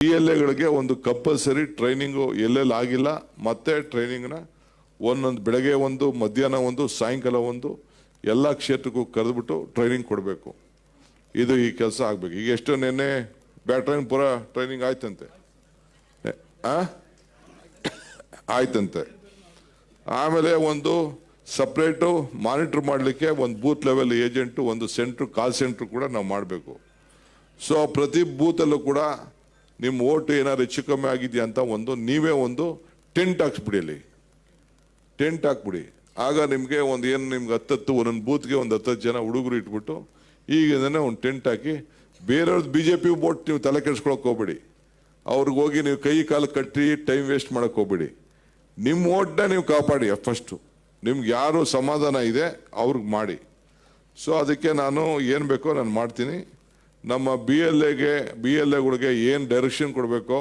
PLAಗಳಿಗೆ ಒಂದು compulsory training ಎಲ್ಲೆಲ್ಲಿ ಆಗಿಲ್ಲ ಮತ್ತೆ ಟ್ರೈನಿಂಗ್ನ ಒಂದೊಂದು ಬೆಳಗ್ಗೆ ಒಂದು ಮಧ್ಯಾಹ್ನ ಒಂದು ಸಾಯಂಕಾಲ ಒಂದು ಎಲ್ಲ ಕ್ಷೇತ್ರಕ್ಕೂ ಕರೆದುಬಿಟ್ಟು ಟ್ರೈನಿಂಗ್ ಕೊಡಬೇಕು. ಇದು ಈ ಕೆಲಸ ಆಗಬೇಕು. ಈಗ ಎಷ್ಟು ನೆನ್ನೆ ಬ್ಯಾಟ್ರೈನ್ ಪೂರ ಟ್ರೈನಿಂಗ್ ಆಯ್ತಂತೆ ಆಯ್ತಂತೆ. ಆಮೇಲೆ ಒಂದು ಸಪ್ರೇಟು ಮಾನಿಟರ್ ಮಾಡಲಿಕ್ಕೆ ಒಂದು ಬೂತ್ ಲೆವೆಲ್ ಏಜೆಂಟು ಒಂದು ಸೆಂಟ್ರ್ ಕಾಲ್ ಸೆಂಟ್ರ್ ಕೂಡ ನಾವು ಮಾಡಬೇಕು. ಸೊ ಪ್ರತಿ ಬೂತಲ್ಲೂ ಕೂಡ ನಿಮ್ಮ ಓಟ್ ಏನಾದ್ರು ಹೆಚ್ಚು ಕಮ್ಮಿ ಆಗಿದೆಯಾ ಅಂತ ನೀವೇ ಒಂದು ಟೆಂಟ್ ಹಾಕ್ಸ್ಬಿಡಿ. ಅಲ್ಲಿ ಟೆಂಟ್ ಹಾಕ್ಬಿಡಿ. ಆಗ ನಿಮಗೆ ಒಂದು ಏನು ನಿಮ್ಗೆ 10 ಒಂದೊಂದು ಬೂತ್ಗೆ ಒಂದು 10 ಜನ ಹುಡುಗರು ಇಟ್ಬಿಟ್ಟು ಈಗಿಂದನೇ ಒಂದು ಟೆಂಟ್ ಹಾಕಿ ಬೇರೆಯವ್ರದ್ದು BJP ವೋಟ್ ನೀವು ತಲೆ ಕೆಡಿಸ್ಕೊಳಕ್ಕೆ ಹೋಗ್ಬೇಡಿ. ಅವ್ರಿಗೆ ಹೋಗಿ ನೀವು ಕೈ ಕಾಲು ಕಟ್ಟಿ ಟೈಮ್ ವೇಸ್ಟ್ ಮಾಡಕ್ಕೆ ಹೋಗ್ಬೇಡಿ. ನಿಮ್ಮ ಓಟ್ನ ನೀವು ಕಾಪಾಡಿ. ಫಸ್ಟು ನಿಮ್ಗೆ ಯಾರು ಸಮಾಧಾನ ಇದೆ ಅವ್ರಿಗೆ ಮಾಡಿ. ಸೊ ಅದಕ್ಕೆ ನಾನು ಏನು ಬೇಕೋ ನಾನು ಮಾಡ್ತೀನಿ. ನಮ್ಮ BLAಗಳಿಗೆ ಏನು ಡೈರೆಕ್ಷನ್ ಕೊಡಬೇಕೋ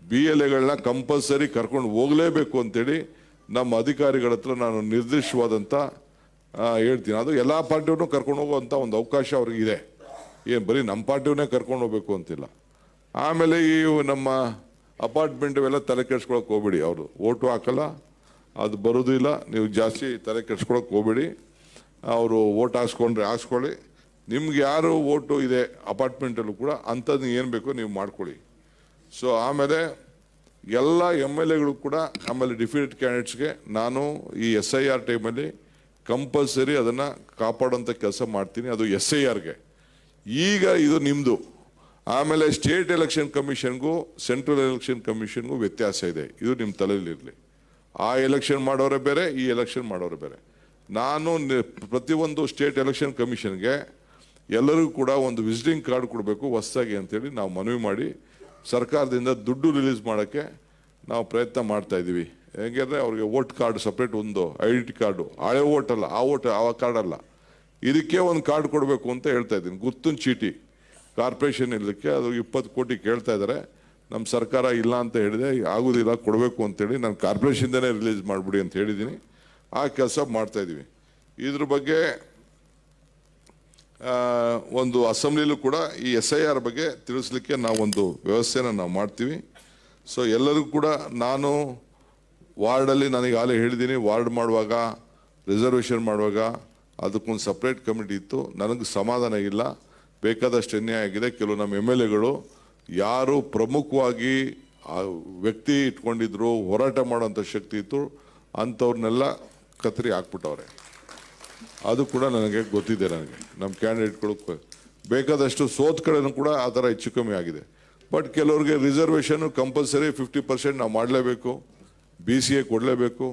BLAಗಳನ್ನ ಕಂಪಲ್ಸರಿ ಕರ್ಕೊಂಡು ಹೋಗಲೇಬೇಕು ಅಂತೇಳಿ ನಮ್ಮ ಅಧಿಕಾರಿಗಳ ಹತ್ರ ನಾನು ನಿರ್ದಿಷ್ಟವಾದಂಥ ಹೇಳ್ತೀನಿ. ಅದು ಎಲ್ಲ ಪಾರ್ಟಿಯವ್ರನ್ನೂ ಕರ್ಕೊಂಡು ಹೋಗುವಂಥ ಒಂದು ಅವಕಾಶ ಅವ್ರಿಗಿದೆ. ಏನು ಬರೀ ನಮ್ಮ ಪಾರ್ಟಿಯವ್ರನ್ನೇ ಕರ್ಕೊಂಡು ಹೋಗ್ಬೇಕು ಅಂತಿಲ್ಲ. ಆಮೇಲೆ ಈ ನಮ್ಮ ಅಪಾರ್ಟ್ಮೆಂಟ್ ಎಲ್ಲ ತಲೆ ಕೆಡ್ಸ್ಕೊಳಕ್ಕೆ ಹೋಗ್ಬೇಡಿ. ಅವರು ಓಟು ಹಾಕಲ್ಲ, ಅದು ಬರೋದಿಲ್ಲ. ನೀವು ಜಾಸ್ತಿ ತಲೆ ಕೆಡ್ಸ್ಕೊಳಕ್ಕೆ ಹೋಗ್ಬೇಡಿ. ಅವರು ಓಟ್ ಹಾಕ್ಸ್ಕೊಳ್ಳಿ. ನಿಮ್ಗೆ ಯಾರು ಓಟು ಇದೆ ಅಪಾರ್ಟ್ಮೆಂಟಲ್ಲೂ ಕೂಡ ಅಂಥದ್ದು ಏನು ಬೇಕೋ ನೀವು ಮಾಡ್ಕೊಳ್ಳಿ. ಸೊ ಆಮೇಲೆ ಎಲ್ಲ MLAಗಳು ಕೂಡ ಆಮೇಲೆ ಡಿಫೀಟೆಡ್ ಕ್ಯಾಂಡಿಡೇಟ್ಸ್ಗೆ ನಾನು ಈ SIR ಟೈಮಲ್ಲಿ ಕಂಪಲ್ಸರಿ ಅದನ್ನು ಕಾಪಾಡೋಂಥ ಕೆಲಸ ಮಾಡ್ತೀನಿ. ಅದು SIRಗೆ. ಈಗ ಇದು ನಿಮ್ಮದು. ಆಮೇಲೆ ಸ್ಟೇಟ್ ಎಲೆಕ್ಷನ್ ಕಮಿಷನ್ಗೂ ಸೆಂಟ್ರಲ್ ಎಲೆಕ್ಷನ್ ಕಮಿಷನ್ಗೂ ವ್ಯತ್ಯಾಸ ಇದೆ. ಇದು ನಿಮ್ಮ ತಲೆಯಲ್ಲಿರಲಿ. ಆ ಎಲೆಕ್ಷನ್ ಮಾಡೋರೇ ಬೇರೆ, ಈ ಎಲೆಕ್ಷನ್ ಮಾಡೋರೇ ಬೇರೆ. ನಾನು ಪ್ರತಿಯೊಂದು ಸ್ಟೇಟ್ ಎಲೆಕ್ಷನ್ ಕಮಿಷನ್ಗೆ ಎಲ್ಲರಿಗೂ ಕೂಡ ಒಂದು ವಿಸಿಟಿಂಗ್ ಕಾರ್ಡ್ ಕೊಡಬೇಕು ಹೊಸದಾಗಿ ಅಂತೇಳಿ ನಾವು ಮನವಿ ಮಾಡಿ ಸರ್ಕಾರದಿಂದ ದುಡ್ಡು ರಿಲೀಸ್ ಮಾಡೋಕ್ಕೆ ನಾವು ಪ್ರಯತ್ನ ಮಾಡ್ತಾ ಇದ್ದೀವಿ. ಹೇಗೆಂದರೆ ಅವ್ರಿಗೆ ವೋಟ್ ಕಾರ್ಡ್ ಸಪ್ರೇಟ್ ಒಂದು ID ಕಾರ್ಡು, ಹಳೆ ವೋಟ್ ಅಲ್ಲ, ಆ ಕಾರ್ಡ್ ಅಲ್ಲ, ಇದಕ್ಕೆ ಒಂದು ಕಾರ್ಡ್ ಕೊಡಬೇಕು ಅಂತ ಹೇಳ್ತಾ ಇದ್ದೀನಿ. ಗುರ್ತಿನ ಚೀಟಿ ಕಾರ್ಪೊರೇಷನ್ ಇರಲಿಕ್ಕೆ ಅದು 20 ಕೋಟಿ ಕೇಳ್ತಾ ಇದ್ದಾರೆ. ನಮ್ಮ ಸರ್ಕಾರ ಇಲ್ಲ ಅಂತ ಹೇಳಿದೆ, ಆಗೋದಿಲ್ಲ, ಕೊಡಬೇಕು ಅಂತೇಳಿ ನಾನು ಕಾರ್ಪೊರೇಷನ್ದೇ ರಿಲೀಸ್ ಮಾಡಿಬಿಡಿ ಅಂತ ಹೇಳಿದ್ದೀನಿ. ಆ ಕೆಲಸ ಮಾಡ್ತಾಯಿದ್ದೀವಿ. ಇದ್ರ ಬಗ್ಗೆ ಒಂದು ಅಸೆಂಬ್ಲಿಲೂ ಕೂಡ ಈ SIR ಬಗ್ಗೆ ತಿಳಿಸ್ಲಿಕ್ಕೆ ನಾವೊಂದು ವ್ಯವಸ್ಥೆನ ನಾವು ಮಾಡ್ತೀವಿ. ಸೊ ಎಲ್ಲರಿಗೂ ಕೂಡ ನಾನು ವಾರ್ಡಲ್ಲಿ ನನಗಾಗಲೇ ಹೇಳಿದ್ದೀನಿ, ವಾರ್ಡ್ ಮಾಡುವಾಗ ರಿಸರ್ವೇಷನ್ ಮಾಡುವಾಗ ಅದಕ್ಕೊಂದು ಸಪ್ರೇಟ್ ಕಮಿಟಿ ಇತ್ತು. ನನಗೆ ಸಮಾಧಾನ ಇಲ್ಲ, ಬೇಕಾದಷ್ಟು ಅನ್ಯಾಯ ಆಗಿದೆ. ಕೆಲವು ನಮ್ಮ MLAಗಳು ಯಾರು ಪ್ರಮುಖವಾಗಿ ವ್ಯಕ್ತಿ ಇಟ್ಕೊಂಡಿದ್ರು, ಹೋರಾಟ ಮಾಡೋಂಥ ಶಕ್ತಿ ಇತ್ತು, ಅಂಥವ್ರನ್ನೆಲ್ಲ ಕತ್ತರಿ ಹಾಕ್ಬಿಟ್ಟವ್ರೆ. ಅದು ಕೂಡ ನನಗೆ ಗೊತ್ತಿದೆ. ನಮ್ಮ ಕ್ಯಾಂಡಿಡೇಟ್ಗಳು ಬೇಕಾದಷ್ಟು ಸೋತ್ ಕಡೆನೂ ಕೂಡ ಆ ಥರ ಹೆಚ್ಚು ಕಮ್ಮಿ ಆಗಿದೆ. ಬಟ್ ಕೆಲವ್ರಿಗೆ ರಿಸರ್ವೇಷನ್ನು ಕಂಪಲ್ಸರಿ 50% ನಾವು ಮಾಡಲೇಬೇಕು, BCA ಕೊಡಲೇಬೇಕು.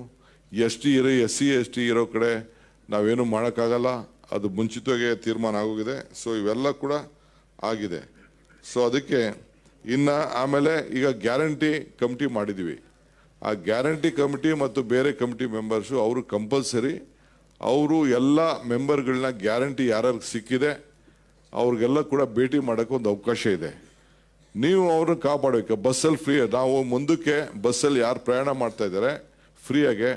SC ST ಇರೋ ಕಡೆ ನಾವೇನು ಮಾಡೋಕ್ಕಾಗಲ್ಲ, ಅದು ಮುಂಚಿತವಾಗಿ ತೀರ್ಮಾನ ಆಗೋಗಿದೆ. ಸೊ ಇವೆಲ್ಲ ಕೂಡ ಆಗಿದೆ. ಸೊ ಅದಕ್ಕೆ ಇನ್ನು ಆಮೇಲೆ ಈಗ ಗ್ಯಾರಂಟಿ ಕಮಿಟಿ ಮಾಡಿದ್ದೀವಿ. ಆ ಗ್ಯಾರಂಟಿ ಕಮಿಟಿ ಮತ್ತು ಬೇರೆ ಕಮಿಟಿ ಮೆಂಬರ್ಸು ಅವರು ಕಂಪಲ್ಸರಿ ಅವರು ಎಲ್ಲ ಮೆಂಬರ್ಗಳನ್ನ ಗ್ಯಾರಂಟಿ ಯಾರ್ಯಾರಿಗೆ ಸಿಕ್ಕಿದೆ ಅವ್ರಿಗೆಲ್ಲ ಕೂಡ ಭೇಟಿ ಮಾಡೋಕ್ಕೆ ಒಂದು ಅವಕಾಶ ಇದೆ. ನೀವು ಅವ್ರನ್ನ ಕಾಪಾಡಬೇಕು. ಬಸ್ಸಲ್ಲಿ ಫ್ರೀ, ನಾವು ಮುಂದಕ್ಕೆ ಬಸ್ಸಲ್ಲಿ ಯಾರು ಪ್ರಯಾಣ ಮಾಡ್ತಾ ಇದ್ದಾರೆ ಫ್ರೀಯಾಗೆ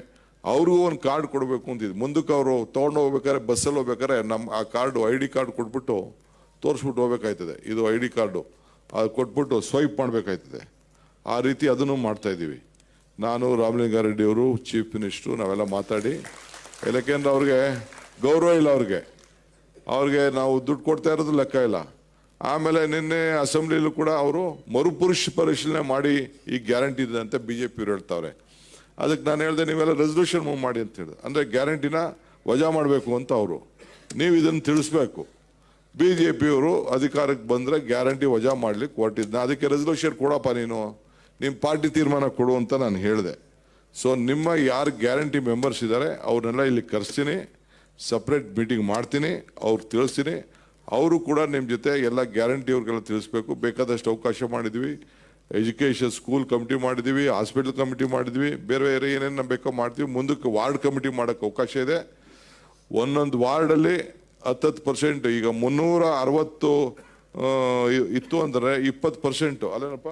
ಅವ್ರಿಗೂ ಒಂದು ಕಾರ್ಡ್ ಕೊಡಬೇಕು ಅಂತಿದ್ವಿ. ಮುಂದಕ್ಕೆ ಅವರು ತೊಗೊಂಡು ಹೋಗ್ಬೇಕಾದ್ರೆ ಬಸ್ಸಲ್ಲಿ ಹೋಗ್ಬೇಕಾದ್ರೆ ನಮ್ಮ ಆ ಕಾರ್ಡು ID ಕಾರ್ಡ್ ಕೊಟ್ಬಿಟ್ಟು ತೋರಿಸ್ಬಿಟ್ಟು ಹೋಗ್ಬೇಕಾಯ್ತದೆ. ಇದು ID ಕಾರ್ಡು ಅದು ಕೊಟ್ಬಿಟ್ಟು ಸ್ವೈಪ್ ಮಾಡಬೇಕಾಯ್ತದೆ. ಆ ರೀತಿ ಅದನ್ನು ಮಾಡ್ತಾಯಿದ್ದೀವಿ. ನಾನು ರಾಮಲಿಂಗಾರೆಡ್ಡಿ ಅವರು ಚೀಫ್ ಮಿನಿಸ್ಟ್ರು ನಾವೆಲ್ಲ ಮಾತಾಡಿ, ಯಾಕೆಂದ್ರೆ ಅವ್ರಿಗೆ ಗೌರವ ಇಲ್ಲ, ಅವ್ರಿಗೆ ನಾವು ದುಡ್ಡು ಕೊಡ್ತಾ ಇರೋದು ಲೆಕ್ಕ ಇಲ್ಲ. ಆಮೇಲೆ ನಿನ್ನೆ ಅಸೆಂಬ್ಲಿಲೂ ಕೂಡ ಅವರು ಪರಿಶೀಲನೆ ಮಾಡಿ ಈ ಗ್ಯಾರಂಟಿ ಇದೆ ಅಂತ BJP ಹೇಳ್ತಾವ್ರೆ. ಅದಕ್ಕೆ ನಾನು ಹೇಳಿದೆ ನೀವೆಲ್ಲ ರೆಸಲ್ಯೂಷನ್ ಮೂವ್ ಮಾಡಿ ಅಂತ ಹೇಳಿದೆ. ಅಂದರೆ ಗ್ಯಾರಂಟಿನ ವಜಾ ಮಾಡಬೇಕು ಅಂತ ಅವರು. ನೀವು ಇದನ್ನು ತಿಳಿಸ್ಬೇಕು. BJPಯವರು ಅಧಿಕಾರಕ್ಕೆ ಬಂದರೆ ಗ್ಯಾರಂಟಿ ವಜಾ ಮಾಡ್ಲಿಕ್ಕೆ ಹೊರಟಿದ್ನ, ಅದಕ್ಕೆ ರೆಸಲ್ಯೂಷನ್ ಕೊಡಪ್ಪ, ನೀನು ನಿಮ್ಮ ಪಾರ್ಟಿ ತೀರ್ಮಾನ ಕೊಡು ಅಂತ ನಾನು ಹೇಳಿದೆ. ಸೊ ನಿಮ್ಮ ಯಾರು ಗ್ಯಾರಂಟಿ ಮೆಂಬರ್ಸ್ ಇದ್ದಾರೆ ಅವ್ರನ್ನೆಲ್ಲ ಇಲ್ಲಿ ಕರೆಸ್ತೀನಿ, ಸಪ್ರೇಟ್ ಮೀಟಿಂಗ್ ಮಾಡ್ತೀನಿ, ಅವ್ರು ತಿಳಿಸ್ತೀನಿ. ಅವರು ಕೂಡ ನಿಮ್ಮ ಜೊತೆ ಎಲ್ಲ ಗ್ಯಾರಂಟಿ ಅವ್ರಿಗೆಲ್ಲ ತಿಳಿಸ್ಬೇಕು. ಬೇಕಾದಷ್ಟು ಅವಕಾಶ ಮಾಡಿದ್ವಿ. ಎಜುಕೇಷನ್ ಸ್ಕೂಲ್ ಕಮಿಟಿ ಮಾಡಿದ್ವಿ, ಹಾಸ್ಪಿಟಲ್ ಕಮಿಟಿ ಮಾಡಿದ್ವಿ, ಬೇರೆ ಬೇರೆ ಏನೇನು ಬೇಕೋ ಮಾಡ್ತೀವಿ. ಮುಂದಕ್ಕೆ ವಾರ್ಡ್ ಕಮಿಟಿ ಮಾಡೋಕ್ಕೆ ಅವಕಾಶ ಇದೆ. ಒಂದೊಂದು ವಾರ್ಡಲ್ಲಿ 10% ಈಗ 360 ಇತ್ತು ಅಂದರೆ 20% ಅಲ್ಲೇನಪ್ಪ.